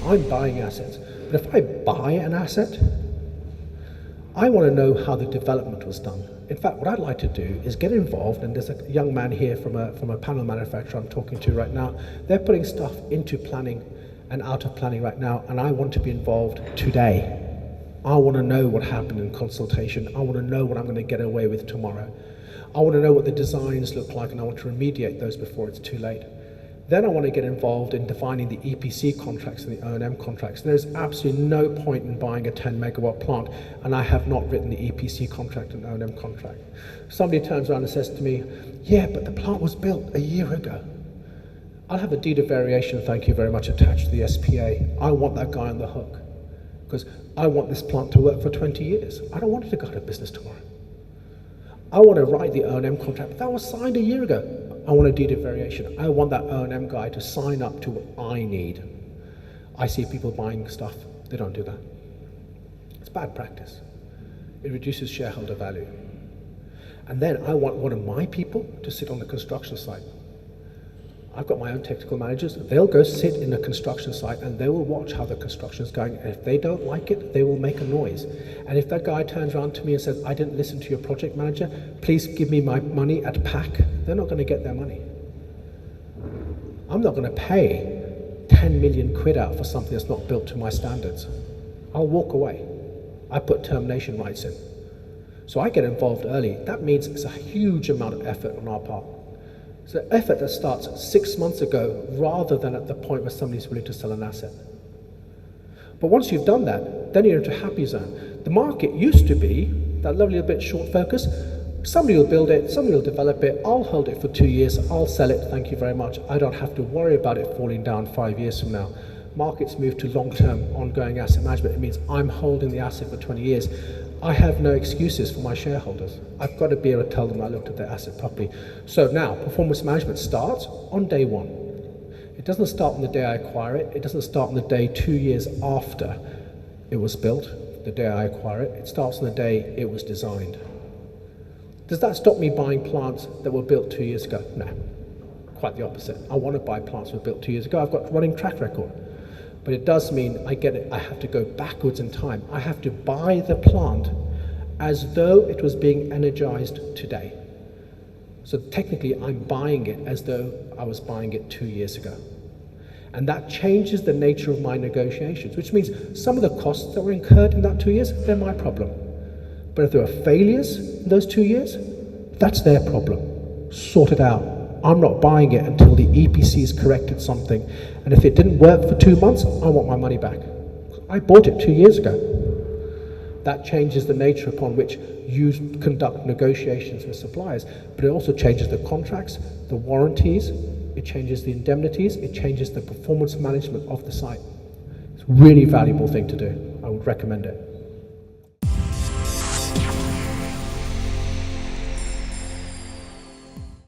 I'm buying assets. But if I buy an asset, I want to know how the development was done. In fact, what I'd like to do is get involved, and there's a young man here from a panel manufacturer I'm talking to right now. They're putting stuff into planning and out of planning right now, and I want to be involved today. I want to know what happened in consultation. I want to know what I'm going to get away with tomorrow. I want to know what the designs look like, and I want to remediate those before it's too late. Then I want to get involved in defining the EPC contracts and the O&M contracts. There's absolutely no point in buying a 10 megawatt plant, and I have not written the EPC contract and O&M contract. Somebody turns around and says to me, yeah, but the plant was built a year ago. I'll have a deed of variation, thank you very much, attached to the SPA. I want that guy on the hook, because I want this plant to work for 20 years. I don't want it to go out of business tomorrow. I want to write the O&M contract, but that was signed a year ago. I want a deed of variation. I want that O&M guy to sign up to what I need. I see people buying stuff, they don't do that. It's bad practice. It reduces shareholder value. And then I want one of my people to sit on the construction site. I've got my own technical managers. They'll go sit in a construction site and they will watch how the construction is going. And if they don't like it, they will make a noise. And if that guy turns around to me and says, I didn't listen to your project manager, please give me my money at PAC, they're not going to get their money. I'm not going to pay 10 million quid out for something that's not built to my standards. I'll walk away. I put termination rights in. So I get involved early. That means it's a huge amount of effort on our part. It's an effort that starts 6 months ago rather than at the point where somebody's willing to sell an asset. But once you've done that, then you're into a happy zone. The market used to be that lovely little bit short focus. Somebody will build it, somebody will develop it, I'll hold it for 2 years, I'll sell it, thank you very much. I don't have to worry about it falling down 5 years from now. Markets move to long-term ongoing asset management. It means I'm holding the asset for 20 years. I have no excuses for my shareholders. I've got to be able to tell them I looked at their asset properly. So now, performance management starts on day one. It doesn't start on the day I acquire it. It doesn't start on the day 2 years after it was built, the day I acquire it. It starts on the day it was designed. Does that stop me buying plants that were built 2 years ago? No, quite the opposite. I want to buy plants that were built 2 years ago. I've got a running track record. But it does mean I have to go backwards in time. I have to buy the plant as though it was being energized today. So technically, I'm buying it as though I was buying it 2 years ago. And that changes the nature of my negotiations, which means some of the costs that were incurred in that 2 years, they're my problem. But if there are failures in those 2 years, that's their problem. Sort it out. I'm not buying it until the EPC's corrected something. And if it didn't work for 2 months, I want my money back. I bought it 2 years ago. That changes the nature upon which you conduct negotiations with suppliers. But it also changes the contracts, the warranties, it changes the indemnities, it changes the performance management of the site. It's a really valuable thing to do. I would recommend it.